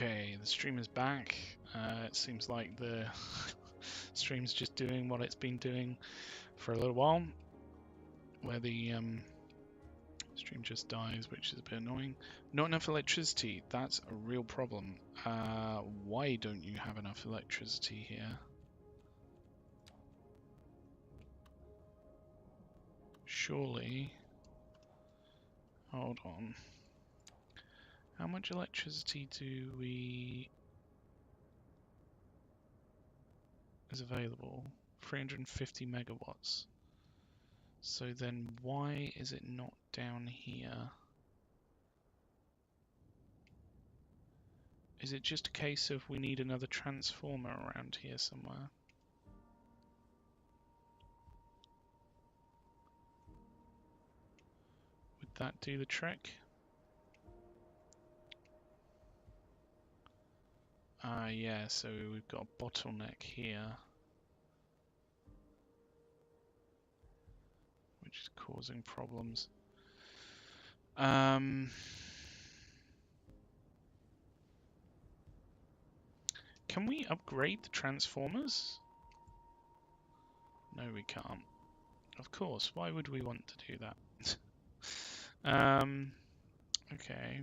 Okay, the stream is back. It seems like the stream's just doing what it's been doing for a little while, where the stream just dies, which is a bit annoying. Not enough electricity, that's a real problem. Why don't you have enough electricity here? Surely... Hold on. How much electricity do we... is available? 350 megawatts. So then why is it not down here? Is it just a case of we need another transformer around here somewhere? Would that do the trick? Yeah, so we've got a bottleneck here, which is causing problems. Can we upgrade the transformers? No, we can't. Of course, why would we want to do that? Okay.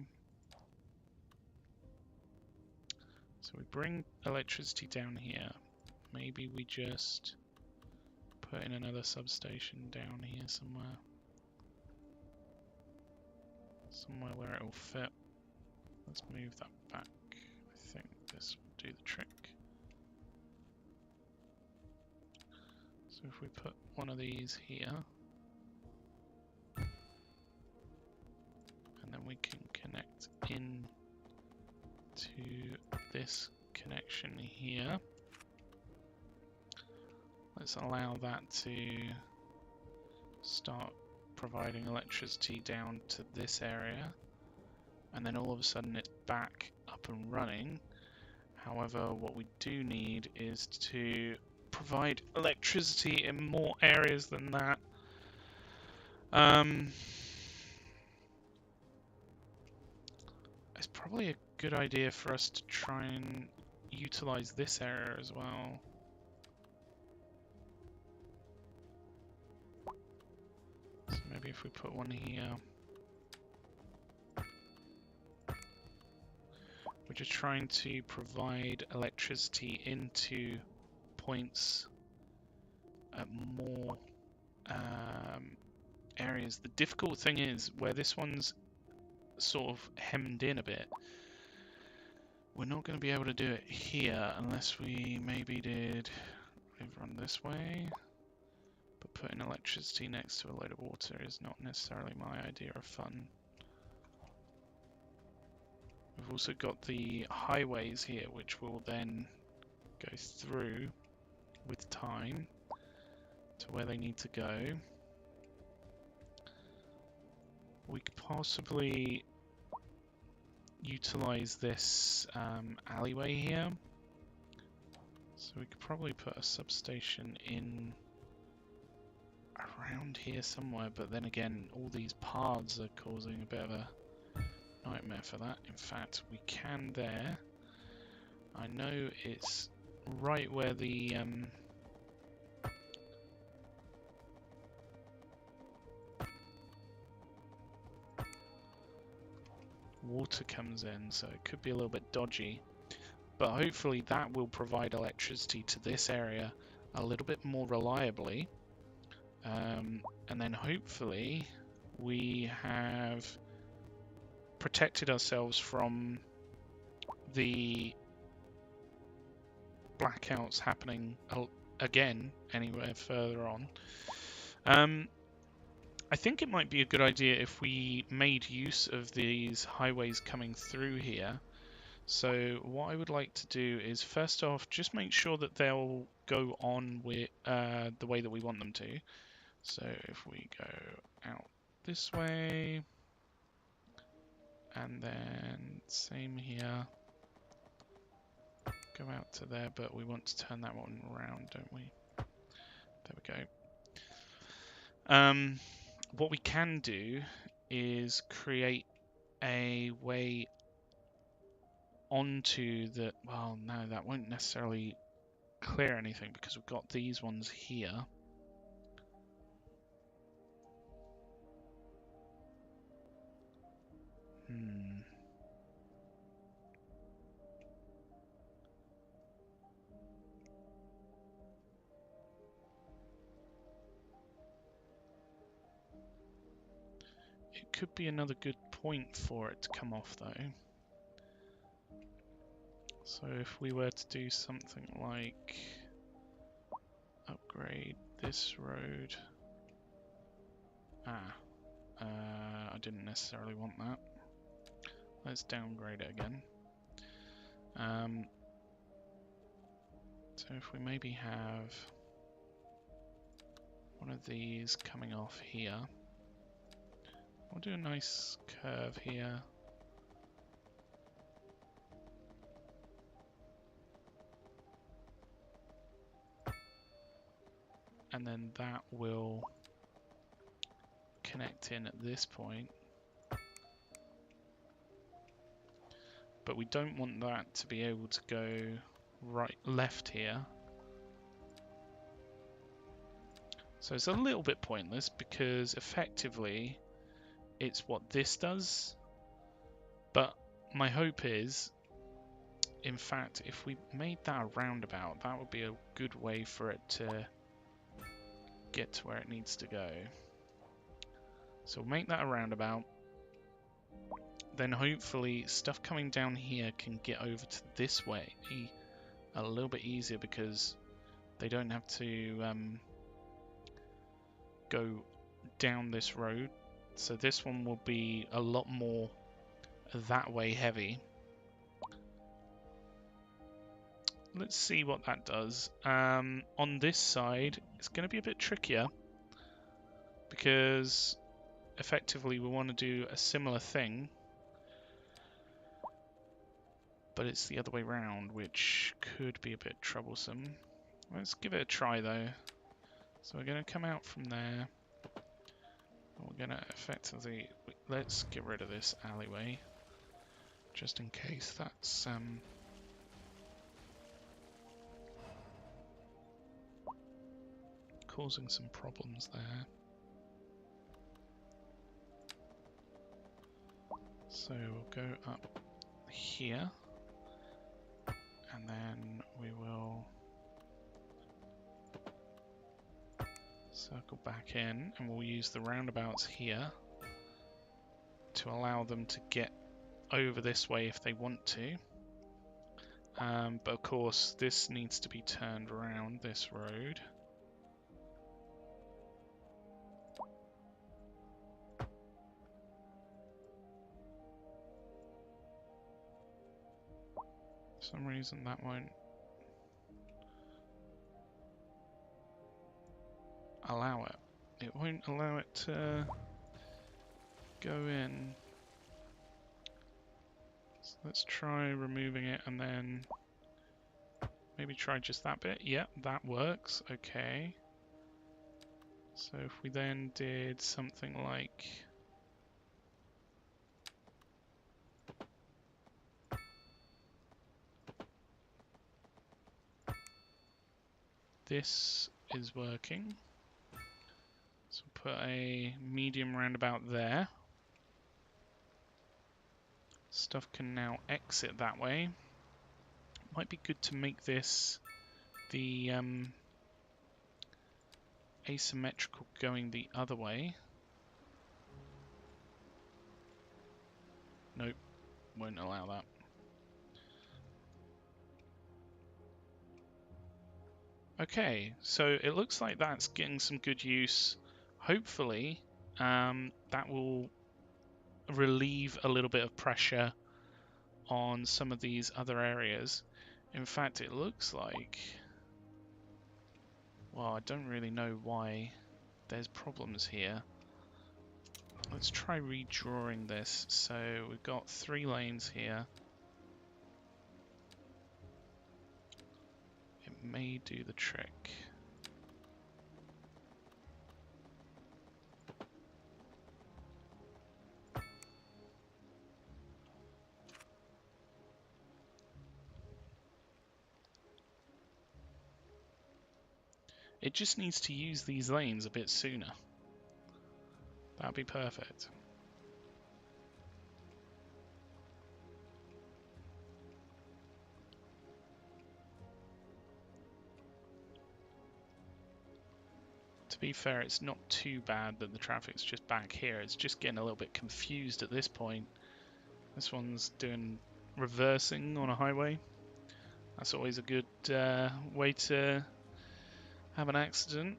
So we bring electricity down here. Maybe we just put in another substation down here somewhere. Somewhere where it will fit. Let's move that back. I think this will do the trick. So if we put one of these here, and then we can connect in to this connection here. Let's allow that to start providing electricity down to this area, and then all of a sudden it's back up and running. However, what we do need is to provide electricity in more areas than that. It's probably a good idea for us to try and utilize this area as well. So maybe if we put one here. We're just trying to provide electricity into points at more areas. The difficult thing is where this one's sort of hemmed in a bit, we're not going to be able to do it here unless we maybe did run this way, but putting electricity next to a load of water is not necessarily my idea of fun. We've also got the highways here, which will then go through with time to where they need to go. We could possibly utilize this alleyway here. So we could probably put a substation in around here somewhere, but then again, all these paths are causing a bit of a nightmare for that. In fact, we can there. I know it's right where the water comes in, so it could be a little bit dodgy, but hopefully that will provide electricity to this area a little bit more reliably, and then hopefully we have protected ourselves from the blackouts happening again anywhere further on. I think it might be a good idea if we made use of these highways coming through here. So what I would like to do is first off just make sure that they'll go on with the way that we want them to. So if we go out this way, and then same here, go out to there, but we want to turn that one around, don't we? There we go. What we can do is create a way onto the... Well, no, that won't necessarily clear anything because we've got these ones here. It could be another good point for it to come off though. So if we were to do something like upgrade this road. I didn't necessarily want that. Let's downgrade it again. So if we maybe have one of these coming off here, we'll do a nice curve here. And then that will connect in at this point. But we don't want that to be able to go left here. So it's a little bit pointless because effectively it's what this does. But my hope is, in fact, if we made that a roundabout, that would be a good way for it to get to where it needs to go. So we'll make that a roundabout. Then hopefully stuff coming down here can get over to this way a little bit easier because they don't have to go down this road. So this one will be a lot more that way heavy. Let's see what that does. On this side, it's going to be a bit trickier because effectively we want to do a similar thing, but it's the other way around, which could be a bit troublesome. Let's give it a try though. So we're going to come out from there. We're going to effectively... Let's get rid of this alleyway, just in case that's... causing some problems there. So we'll go up here, and then we will circle back in, and we'll use the roundabouts here to allow them to get over this way if they want to. But of course this needs to be turned around, this road. For some reason that won't allow it. It won't allow it to go in. So let's try removing it and then maybe try just that bit. Yep, that works. Okay. So if we then did something like this is working. So put a medium roundabout there. Stuff can now exit that way. Might be good to make this the asymmetrical going the other way. Nope, won't allow that. Okay, so it looks like that's getting some good use. Hopefully, that will relieve a little bit of pressure on some of these other areas. In fact, it looks like... Well, I don't really know why there's problems here. Let's try redrawing this. So we've got 3 lanes here. It may do the trick. It just needs to use these lanes a bit sooner. That'd be perfect. To be fair, it's not too bad that the traffic's just back here. It's just getting a little bit confused at this point. This one's doing reversing on a highway. That's always a good way to have an accident.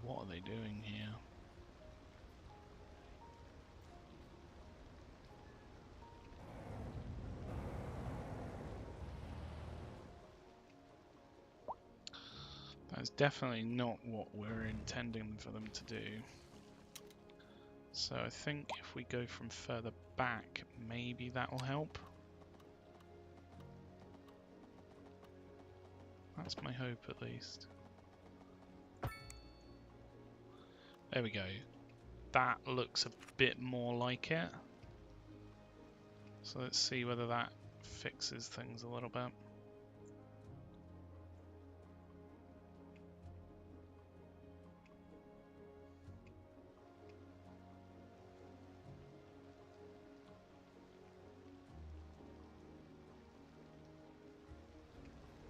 What are they doing here? That's definitely not what we're intending for them to do. So I think if we go from further back, maybe that will help. That's my hope, at least. There we go. That looks a bit more like it. So let's see whether that fixes things a little bit.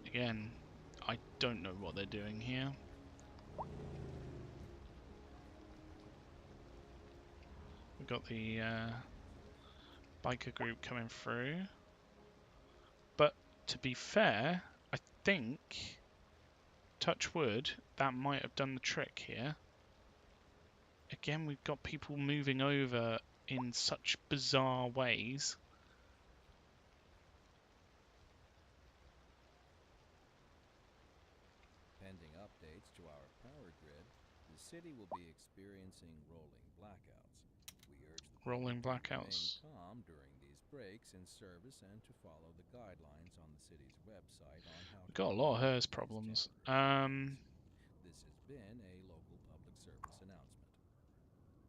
Again, I don't know what they're doing here. We've got the biker group coming through. But to be fair, I think, touch wood, that might have done the trick here. Again, we've got people moving over in such bizarre ways. Pending updates to our power grid, the city will be experiencing rolling blackouts. We urge the Rolling public to remain blackouts. calm during these breaks in service and to follow the guidelines on the city's website on how We've to got a lot of manage hers these problems. temporary conditions. This has been a local public service announcement.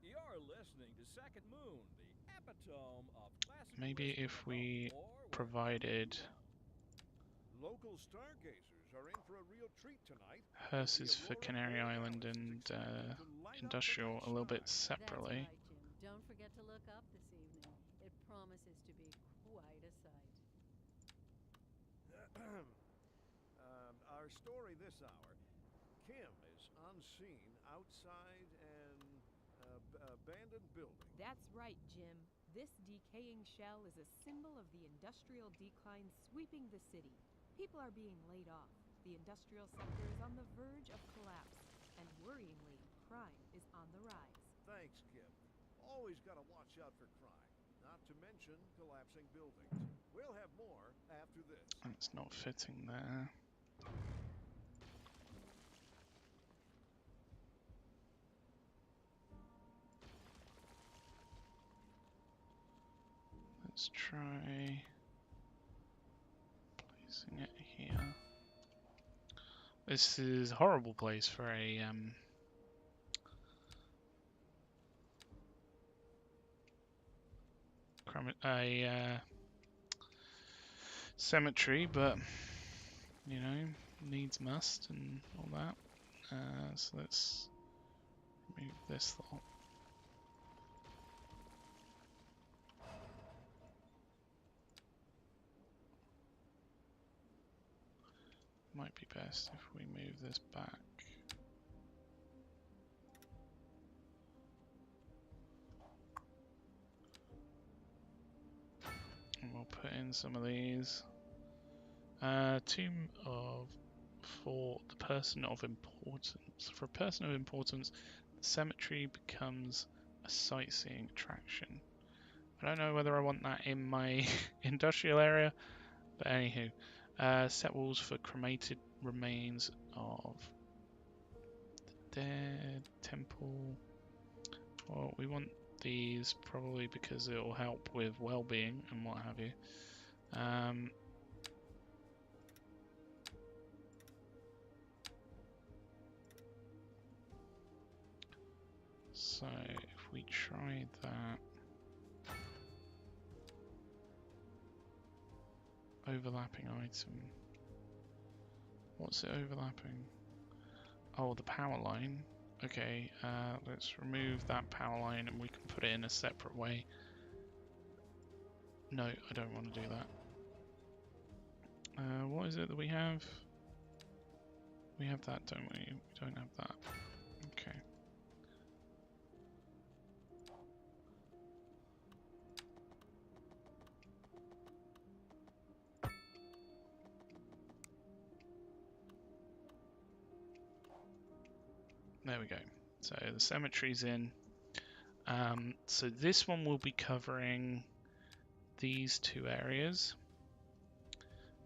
You're listening to Second Moon, the epitome of classical Maybe listening if at home we or wherever provided you are. Local stargazers are in for a real treat tonight. hearses for Canary Island and Industrial a little bit separately. That's right, Jim. Don't forget to look up this evening. It promises to be quite a sight. Our story this hour. Kim is on scene outside an abandoned building. That's right, Jim. This decaying shell is a symbol of the industrial decline sweeping the city. People are being laid off. The industrial sector is on the verge of collapse. And worryingly, crime is on the rise. Thanks, Kim. Always gotta watch out for crime. Not to mention collapsing buildings. We'll have more after this. That's not fitting there. Let's try placing it here. This is a horrible place for a cemetery, but you know, needs must and all that. So let's remove this lot. might be best if we move this back. And we'll put in some of these. Tomb for the person of importance. For a person of importance, the cemetery becomes a sightseeing attraction. I don't know whether I want that in my industrial area, but anywho. Set walls for cremated remains of the dead temple. Well, we want these probably because it will help with well-being and what have you. So if we try that, overlapping item. What's it overlapping? Oh, the power line. Okay, let's remove that power line and we can put it in a separate way. No, I don't want to do that. What is it that we have? We have that, don't we? We don't have that. Okay. There we go. So the cemetery's in. So this one will be covering these two areas.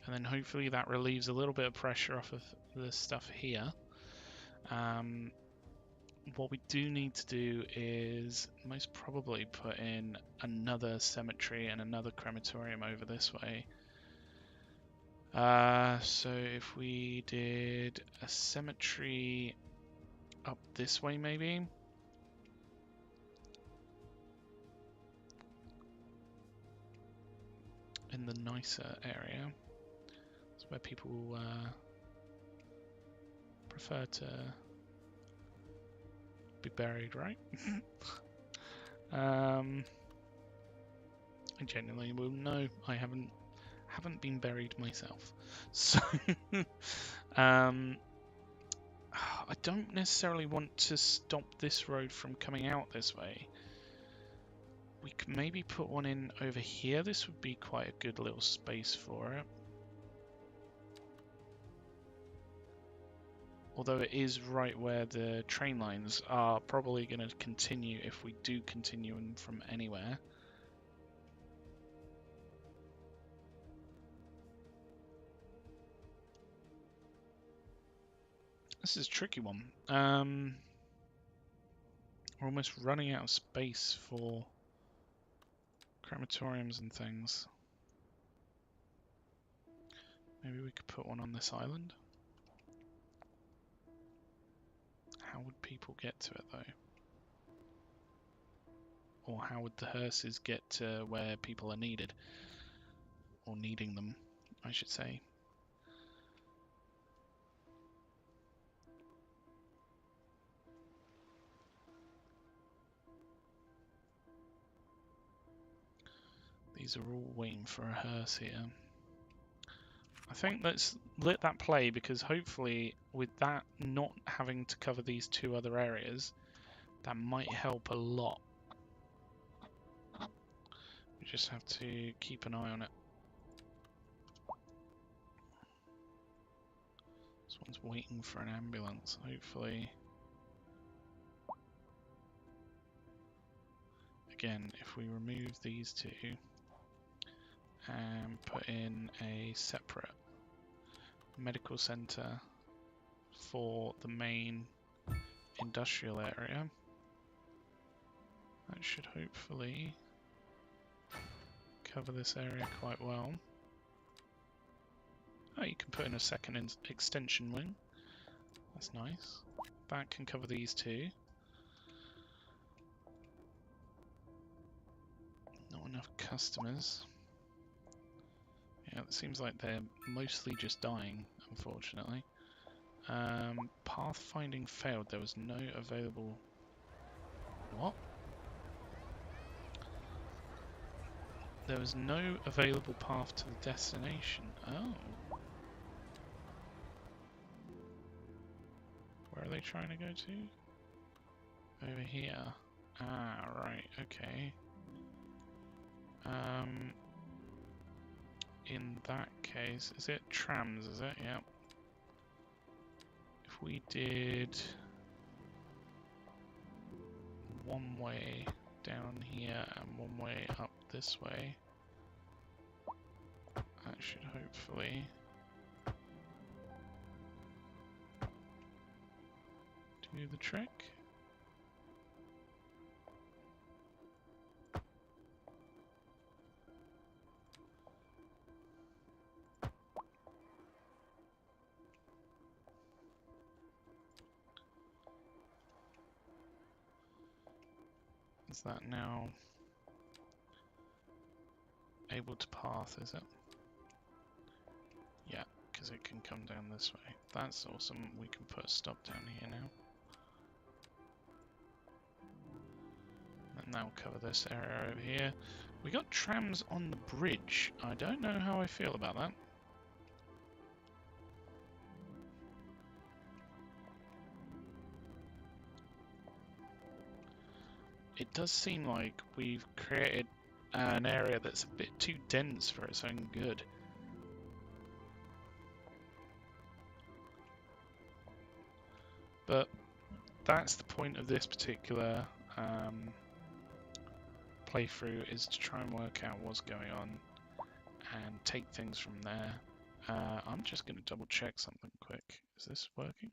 And then hopefully that relieves a little bit of pressure off of this stuff here. What we do need to do is most probably put in another cemetery and another crematorium over this way. So if we did a cemetery up this way maybe. In the nicer area. It's where people prefer to be buried, right? I genuinely will know. I haven't been buried myself, so I don't necessarily want to stop this road from coming out this way. We could maybe put one in over here. This would be quite a good little space for it. Although it is right where the train lines are probably going to continue if we do continue them from anywhere. This is a tricky one. We're almost running out of space for crematoriums and things. Maybe we could put one on this island. How would people get to it though? Or how would the hearses get to where people are needed? Or needing them, I should say. These are all waiting for a hearse here. I think let's let that play because hopefully with that not having to cover these two other areas, that might help a lot. We just have to keep an eye on it. This one's waiting for an ambulance, hopefully. Again, if we remove these two and put in a separate medical center for the main industrial area, that should hopefully cover this area quite well. Oh, you can put in a second extension wing. That's nice. That can cover these two. Not enough customers. Yeah, it seems like they're mostly just dying, unfortunately. Pathfinding failed. There was no available... What? There was no available path to the destination. Oh. are they trying to go to? Over here. Ah, right, okay. In that case, is it trams, is it? Yep. If we did one way down here and one way up this way, that should hopefully do the trick. Is that now able to path, is it? Yeah, because it can come down this way. That's awesome. We can put a stop down here now. And that'll cover this area over here. We got trams on the bridge. I don't know how I feel about that. It does seem like we've created an area that's a bit too dense for its own good. But that's the point of this particular playthrough, is to try and work out what's going on and take things from there. I'm just going to double check something quick. Is this working?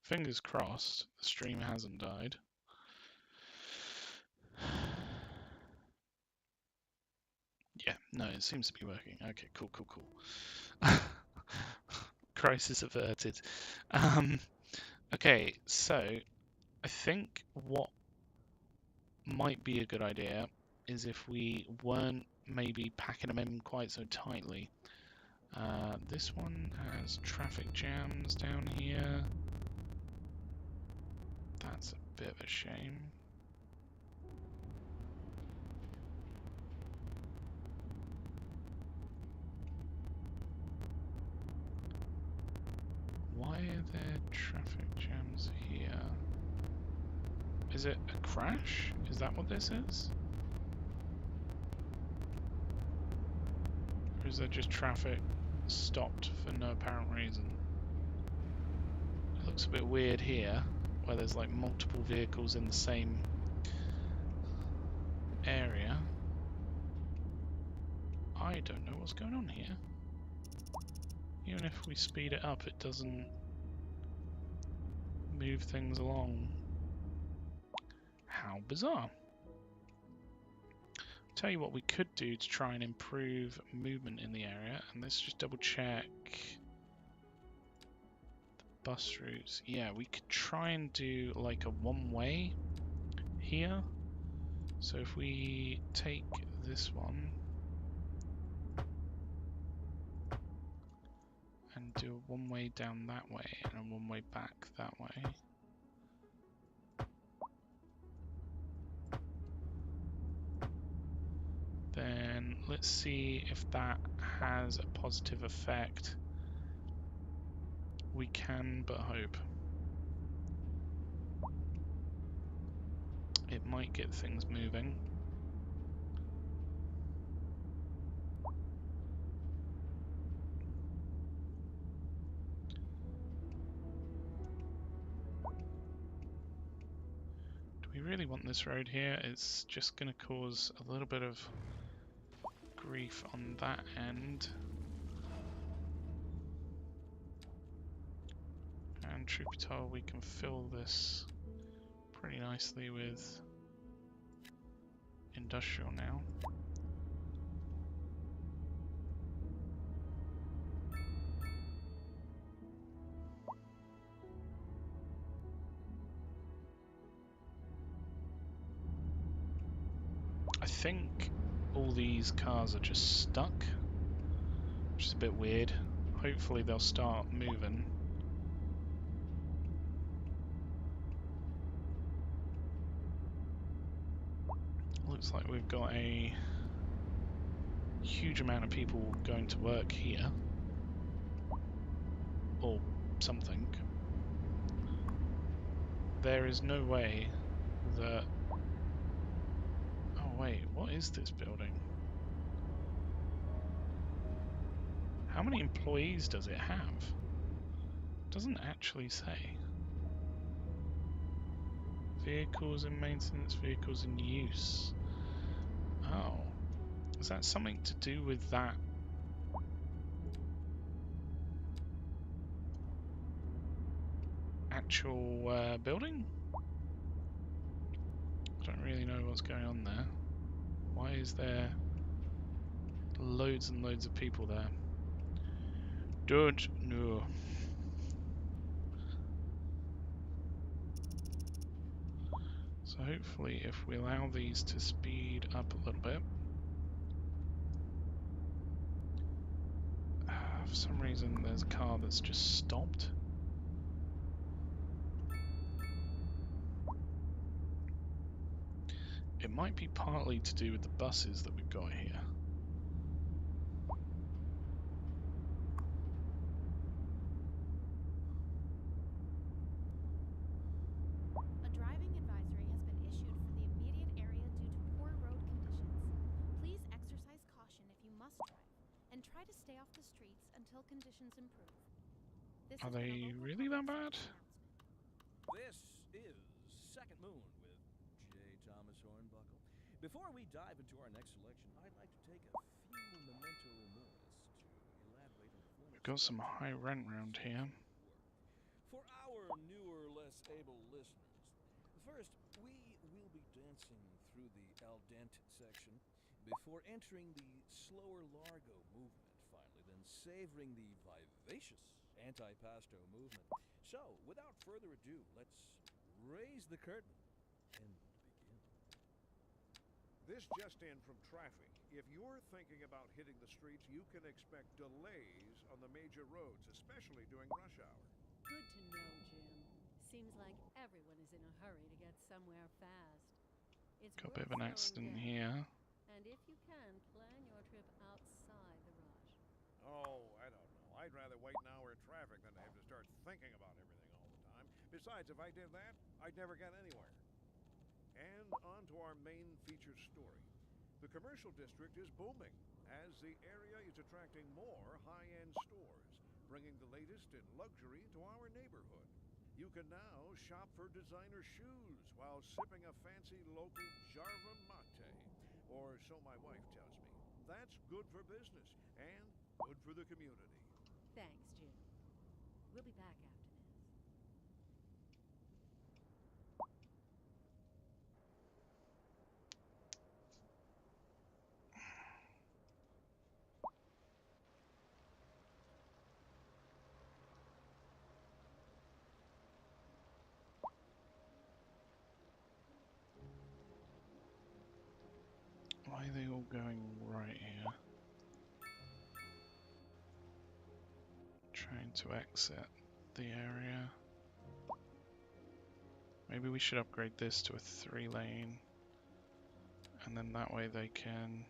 Fingers crossed, the stream hasn't died. Yeah, no, it seems to be working. Okay, cool, cool, cool. Crisis averted. Okay, so I think what might be a good idea is if we weren't maybe packing them in quite so tightly. This one has traffic jams down here. That's a bit of a shame. Why are there traffic jams here? Is it a crash? Is that what this is? Or is there just traffic stopped for no apparent reason? It looks a bit weird here, where there's like multiple vehicles in the same area. I don't know what's going on here. Even if we speed it up, it doesn't move things along. How bizarre. Tell you what we could do to try and improve movement in the area, and let's just double check the bus routes. Yeah, we could try and do like a one-way here. So if we take this one and do a one-way down that way and a one-way back that way. Then let's see if that has a positive effect. We can but hope. It might get things moving. Do we really want this road here? It's just going to cause a little bit of grief on that end. And truth be told, we can fill this pretty nicely with industrial now. I think all these cars are just stuck, which is a bit weird. Hopefully they'll start moving. Looks like we've got a huge amount of people going to work here. or something, there is no way that... Oh wait, what is this building? How many employees does it have? Doesn't actually say. Vehicles in maintenance, vehicles in use. Oh, is that something to do with that actual building? I don't really know what's going on there. Why is there loads and loads of people there? Don't know. So hopefully if we allow these to speed up a little bit. For some reason there's a car that's just stopped. It might be partly to do with the buses that we've got here. A driving advisory has been issued for the immediate area due to poor road conditions. Please exercise caution if you must drive, and try to stay off the streets until conditions improve. This Are has been a they local really that public bad? safety announcement. This is Second Moon with J. Thomas Hornbuckle. Before we dive into our next selection, I'd like to take a few memento moris to elaborate on the former We've got some state high rent round here. for our newer, less able listeners. First, we will be dancing through the al dente section before entering the slower largo movement, finally, then savoring the vivacious antipasto movement. So, without further ado, let's raise the curtain and begin. This just in from traffic. If you're thinking about hitting the streets, you can expect delays on the major roads, especially during rush hour. Good to know, Jim. Seems like everyone is in a hurry to get somewhere fast. It's Got a worth bit of an slowing accident down. here. And if you can, plan your trip outside the rush. Oh, I don't know. I'd rather wait an hour in traffic than to have to start thinking about everything all the time. Besides, if I did that, I'd never get anywhere. And on to our main featured story. The commercial district is booming as the area is attracting more high-end stores, bringing the latest in luxury to our neighborhood. You can now shop for designer shoes while sipping a fancy local Jarva mate, or so my wife tells me. That's good for business and good for the community. Thanks, Jim. We'll be back after this. Why are they all going right here? Trying to exit the area. Maybe we should upgrade this to a 3-lane, and then that way they can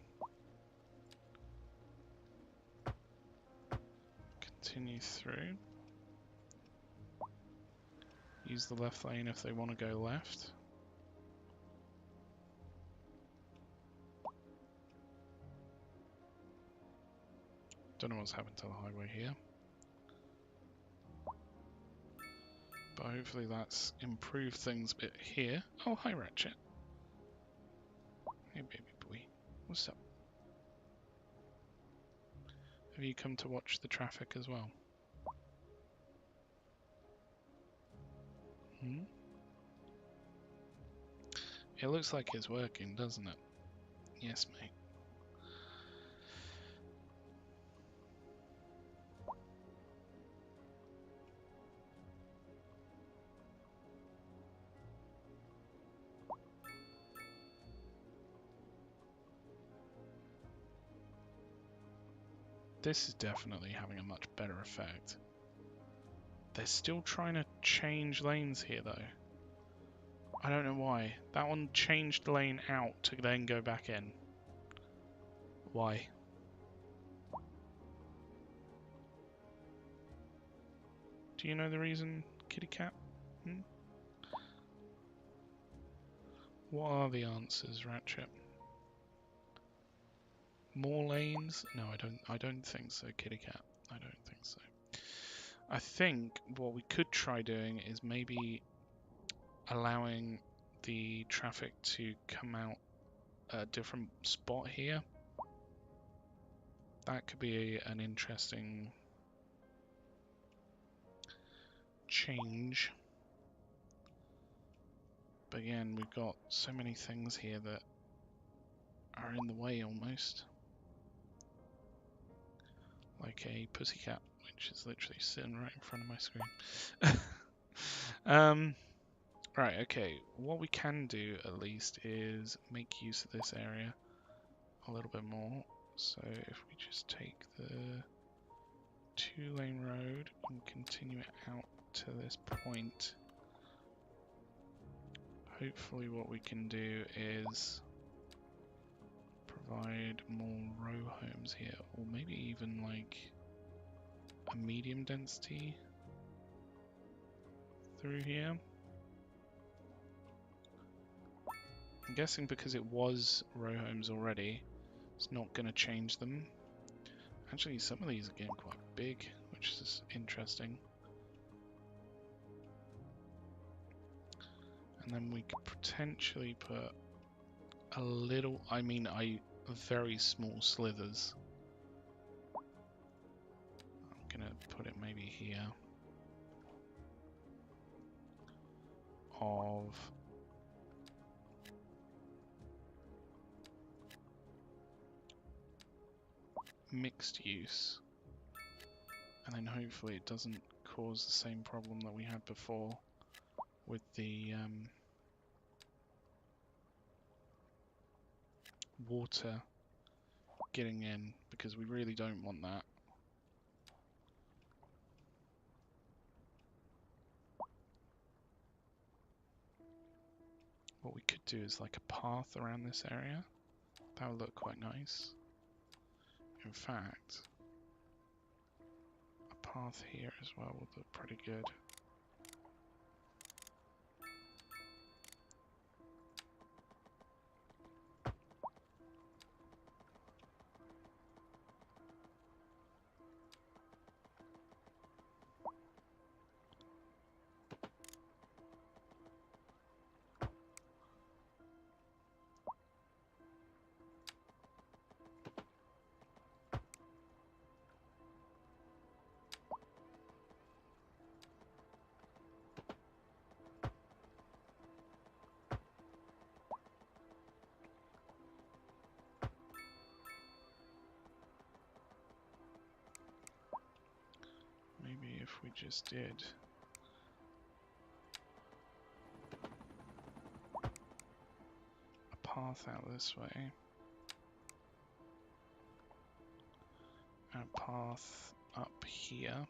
continue through. Use the left lane if they want to go left. Don't know what's happened to the highway here. But hopefully that's improved things a bit here. Oh, hi Ratchet. Hey baby boy. What's up? Have you come to watch the traffic as well? Hmm? It looks like it's working, doesn't it? Yes, mate. This is definitely having a much better effect. They're still trying to change lanes here though. I don't know why. That one changed lane out to then go back in. Why? Do you know the reason, kitty cat? Hmm? What are the answers, Ratchet? More lanes? No, I don't think so, kitty cat. I don't think so. I think what we could try doing is maybe allowing the traffic to come out at a different spot here. That could be an interesting change. But again, we've got so many things here that are in the way almost. Like a pussycat, which is literally sitting right in front of my screen. Right, okay. What we can do at least is make use of this area a little bit more. So if we just take the 2-lane road and continue it out to this point, hopefully what we can do is provide more row homes here, or maybe even like a medium density through here. I'm guessing because it was row homes already, it's not going to change them. Actually, some of these are getting quite big, which is interesting. And then we could potentially put a little, very small slithers. I'm gonna put it maybe here of mixed use, and then hopefully it doesn't cause the same problem that we had before with the water getting in, because we really don't want that. What we could do is like a path around this area. That would look quite nice. In fact, a path here as well would look pretty good. Maybe if we just did a path out this way, and a path up here.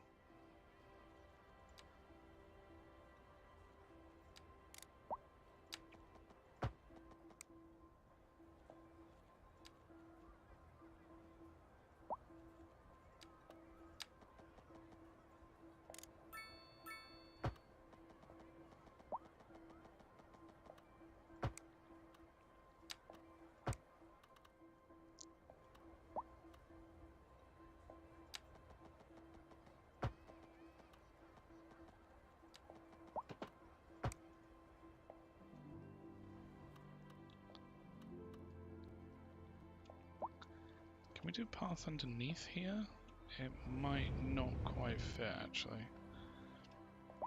Can we do a path underneath here? It might not quite fit, actually.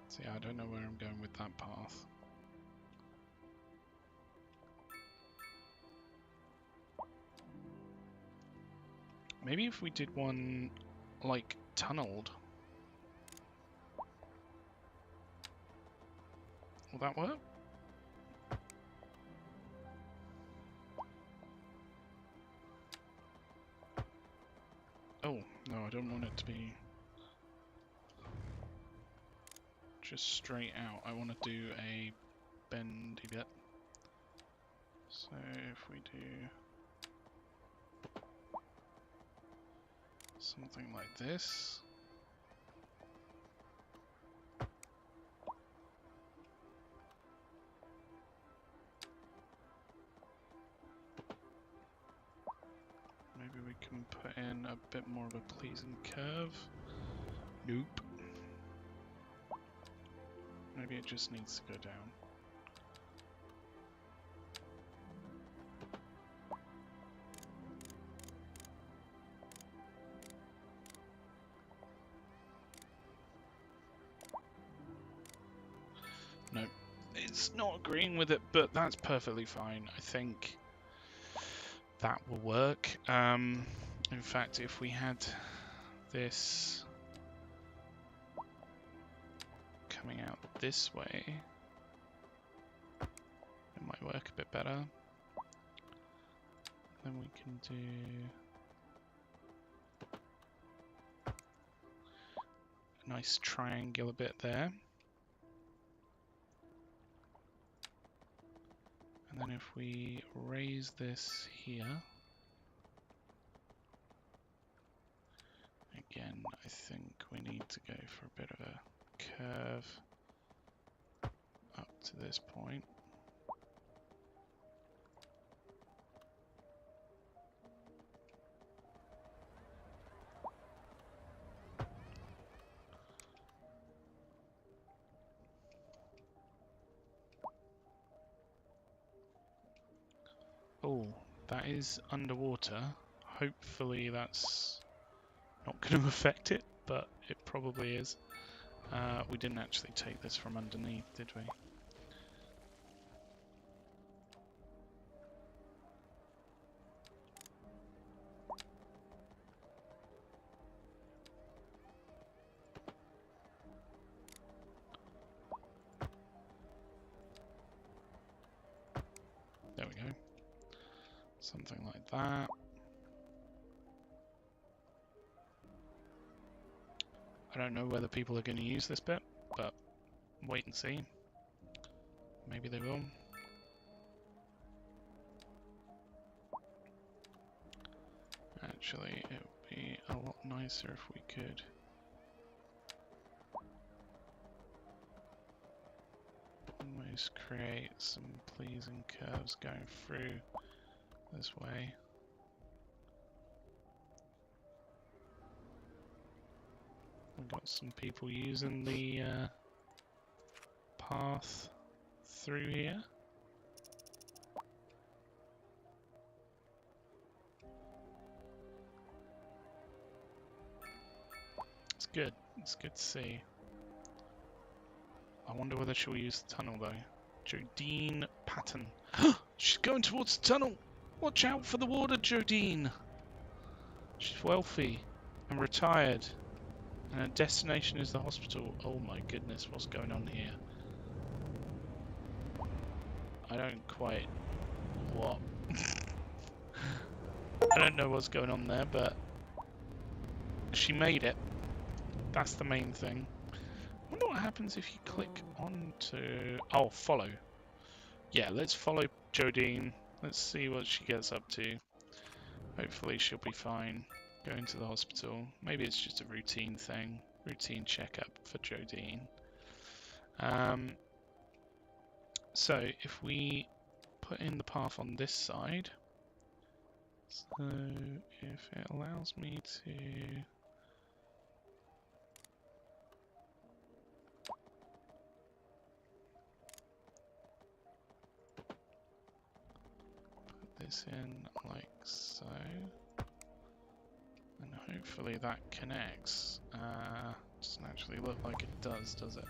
So yeah, I don't know where I'm going with that path. Maybe if we did one, like, tunneled. Will that work? Oh, no, I don't want it to be just straight out. I want to do a bendy bit. So if we do something like this. bit more of a pleasing curve. Nope. Maybe it just needs to go down. No, it's not agreeing with it, but that's perfectly fine. I think that will work. In fact, if we had this coming out this way, it might work a bit better. Then we can do a nice triangular bit there. And then if we raise this here, again, I think we need to go for a bit of a curve up to this point. Oh, that is underwater. Hopefully that's not going to affect it, but it probably is. We didn't actually take this from underneath, did we? There we go. Something like that. I don't know whether people are going to use this bit, but wait and see. Maybe they will. Actually, it would be a lot nicer if we could almost create some pleasing curves going through this way. We've got some people using the path through here. It's good. It's good to see. I wonder whether she'll use the tunnel though. Jodine Patton. She's going towards the tunnel! Watch out for the water, Jodine! She's wealthy and retired. And her destination is the hospital. Oh my goodness, what's going on here? I don't quite... What? I don't know what's going on there, but... She made it. That's the main thing. I wonder what happens if you click onto... Oh, follow. Yeah, let's follow Jodine. Let's see what she gets up to. Hopefully she'll be fine. Going to the hospital. Maybe it's just a routine thing. Routine checkup for Jodine. So if we put in the path on this side. So if it allows me to... put this in like so. And hopefully that connects. Doesn't actually look like it does it?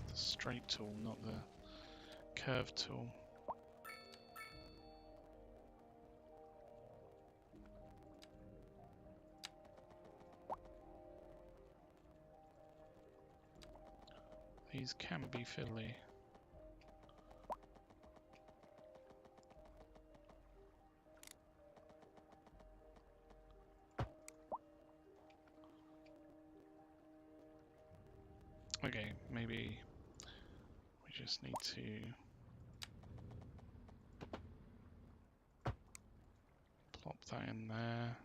The straight tool, not the curve tool. These can be fiddly. Okay, maybe we just need to plop that in there.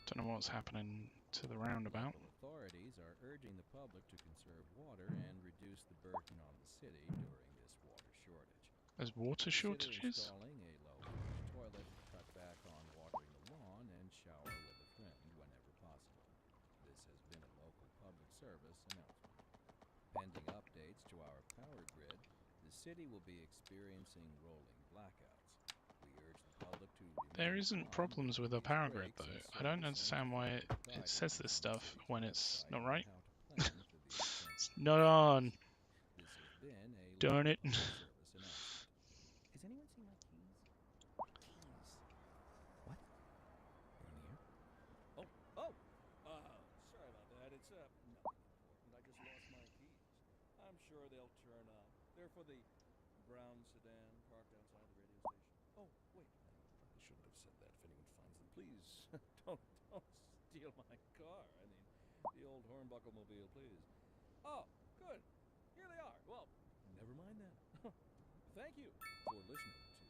Don't know what's happening to the roundabout. Local authorities are urging the public to conserve water and reduce the burden on the city during this water shortage. There's water Consider shortages? installing a low-flush toilet, cut back on watering the lawn, and shower with a friend whenever possible. This has been a local public service announcement. Pending updates to our power grid, the city will be experiencing rolling blackouts. We urge the public to There remain isn't calm problems with the during power these grid breaks though. and I don't service understand and why to it provide says this stuff information when it's on not right. how to plan for these It's temporary not on. This has been a Darn local it. public service announcement. Has anyone seen my keys? Keys. What? In here? Oh, sorry about that. It's nothing important. I just lost my keys. I'm sure they'll turn up. They're for the brown sedan parked outside the radio station. Oh, wait. I probably shouldn't have said that. If anyone finds them, please don't steal my car. I mean, the old hornbuckle mobile, please. Oh, good. Here they are. Well, never mind then. Thank you for listening to.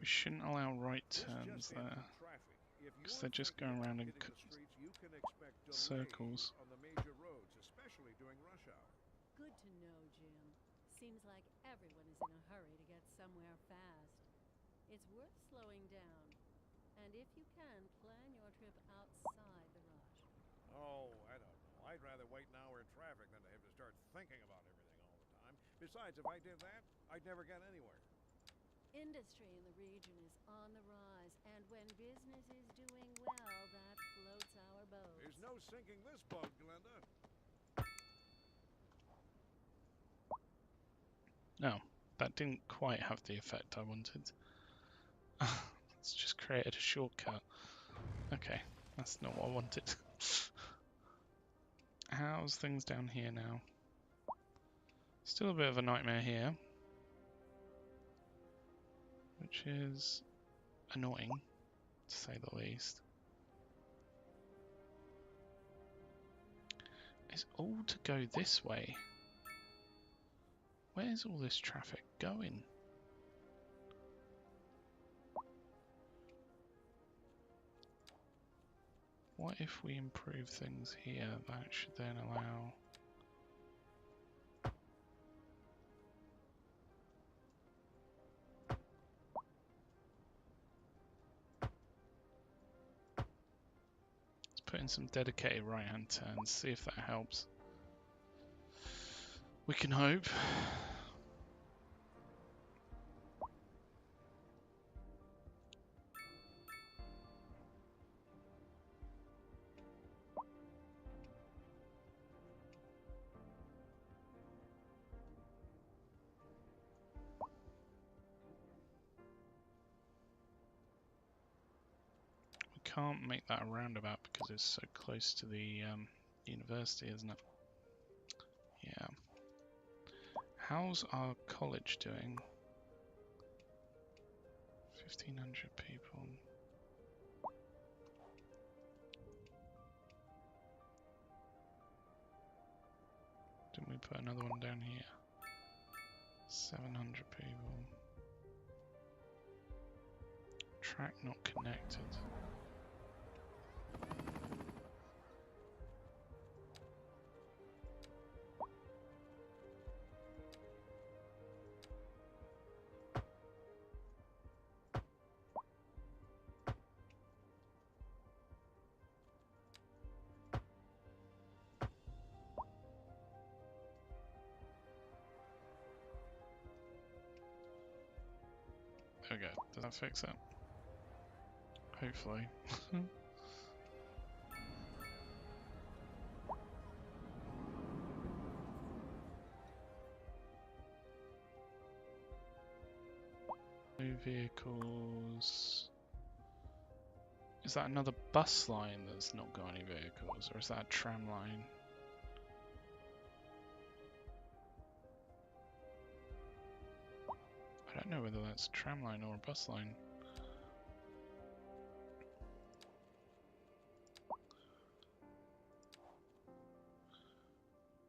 We shouldn't allow right This turns just in there. from traffic. If Because you're they're just thinking going about around in hitting the streets, you can expect delays circles. on the major roads, especially during rush hour. Good to know, Jim. Seems like everyone is in a hurry to get somewhere fast. It's worth slowing down. And if you can, plan your trip outside the rush. Oh, I don't know. I'd rather wait an hour in traffic than to have to start thinking about everything all the time. Besides, if I did that, I'd never get anywhere. Industry in the region is on the rise, and when business is doing well, that floats our boats. There's no sinking this boat, Glenda. No, that didn't quite have the effect I wanted. It's just created a shortcut. Okay, that's not what I wanted. How's things down here now? Still a bit of a nightmare here, which is annoying, to say the least. It's all to go this way. Where's all this traffic going? What if we improve things here? That should then allow... Let's put in some dedicated right-hand turns, see if that helps. We can hope. Can't make that a roundabout because it's so close to the university, isn't it? Yeah. How's our college doing? 1,500 people. Didn't we put another one down here? 700 people. Track not connected. There we go. Does that fix it? Hopefully. No vehicles. Is that another bus line that's not got any vehicles, or is that a tram line? I don't know whether that's a tram line or a bus line.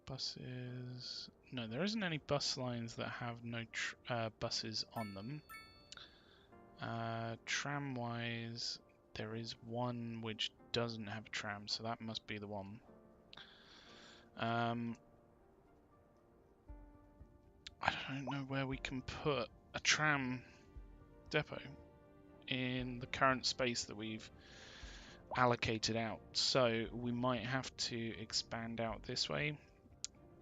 Buses. No, there isn't any bus lines that have no buses on them. Tram-wise, there is one which doesn't have a tram, so that must be the one. I don't know where we can put a tram depot in the current space that we've allocated out, so we might have to expand out this way,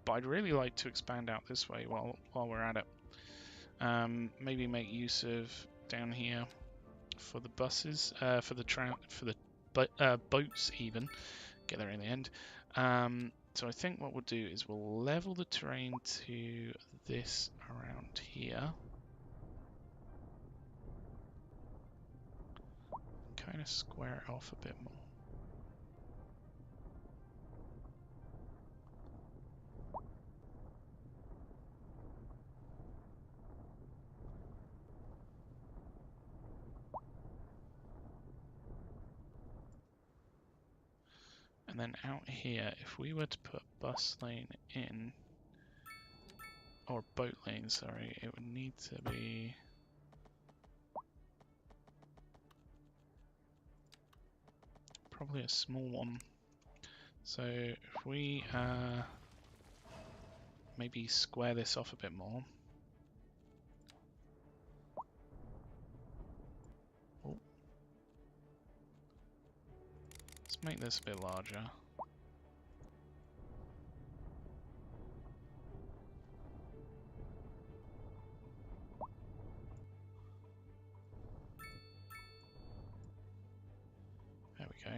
but I'd really like to expand out this way while we're at it. Maybe make use of down here for the buses, for the boats even. Get there in the end. So I think what we'll do is we'll level the terrain to this around here. Kind of square it off a bit more. And then out here, if we were to put a bus lane in, or a boat lane, sorry, it would need to be probably a small one. So if we maybe square this off a bit more. Oh. Let's make this a bit larger. There we go.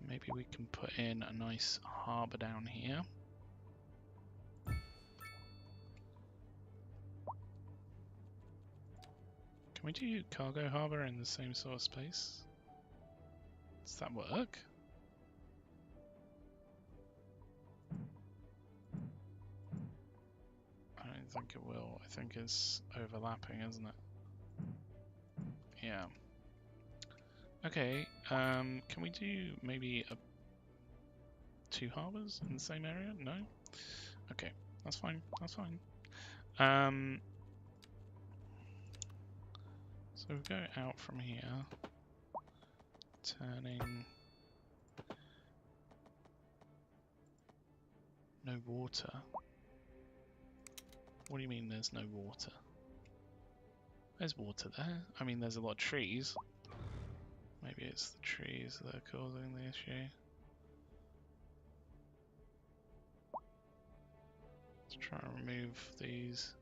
Maybe we can put in a nice harbour down here. Can we do cargo harbour in the same sort of space? Does that work? I don't think it will. I think it's overlapping, isn't it? Yeah. Okay, can we do maybe two harbours in the same area? No? Okay, that's fine, that's fine. So we go out from here, turning no water. What do you mean there's no water? There's water there. I mean, there's a lot of trees. Maybe it's the trees that are causing the issue. Let's try and remove these.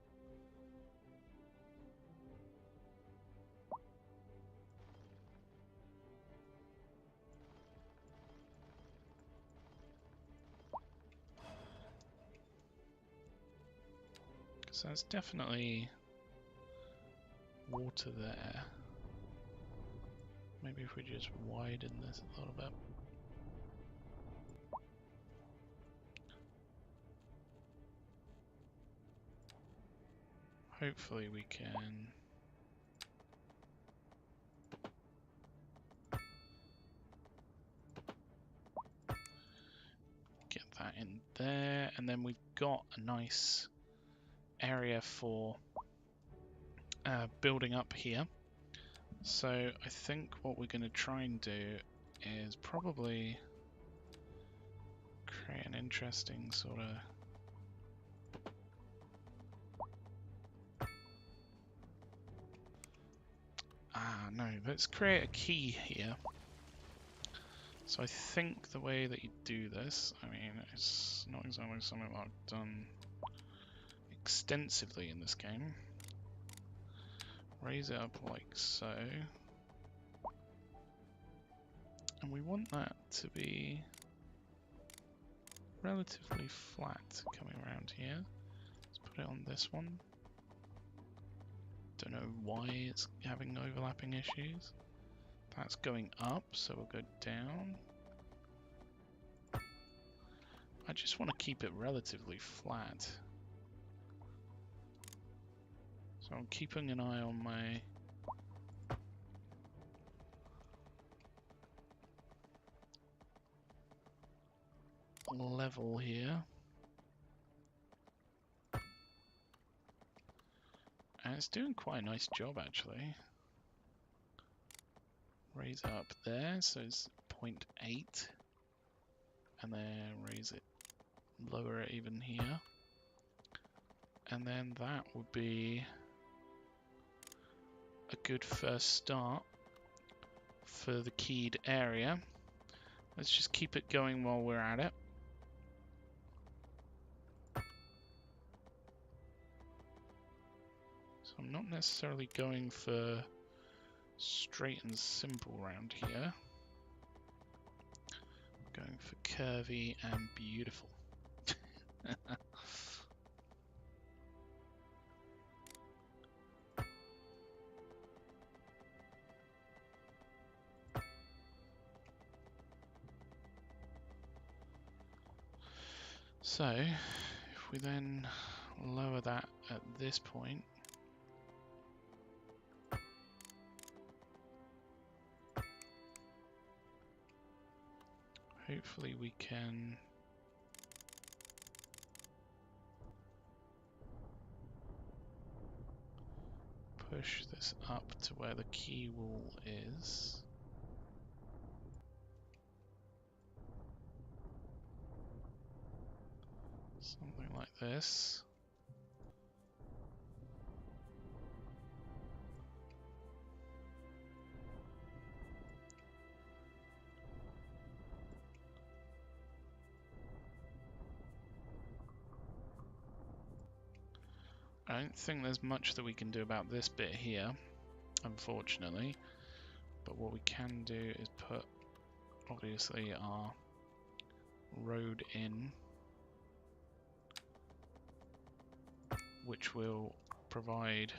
So there's definitely water there. Maybe if we just widen this a little bit. Hopefully we can get that in there, and then we've got a nice area for building up here. So I think what we're going to try and do is probably create an interesting sort of no, let's create a key here. So I think the way that you do this, I mean, it's not exactly something that I've done extensively in this game. Raise it up like so. And we want that to be relatively flat coming around here. Let's put it on this one. Don't know why it's having overlapping issues. That's going up, so we'll go down. I just want to keep it relatively flat. So I'm keeping an eye on my level here. And it's doing quite a nice job actually. Raise it up there, so it's 0.8. And then raise it, lower it even here. And then that would be a good first start for the keyed area. Let's just keep it going while we're at it. So I'm not necessarily going for straight and simple around here. I'm going for curvy and beautiful. So, if we then lower that at this point, hopefully we can push this up to where the key wall is. Something like this. I don't think there's much that we can do about this bit here, unfortunately. But what we can do is put, obviously, our road in, which will provide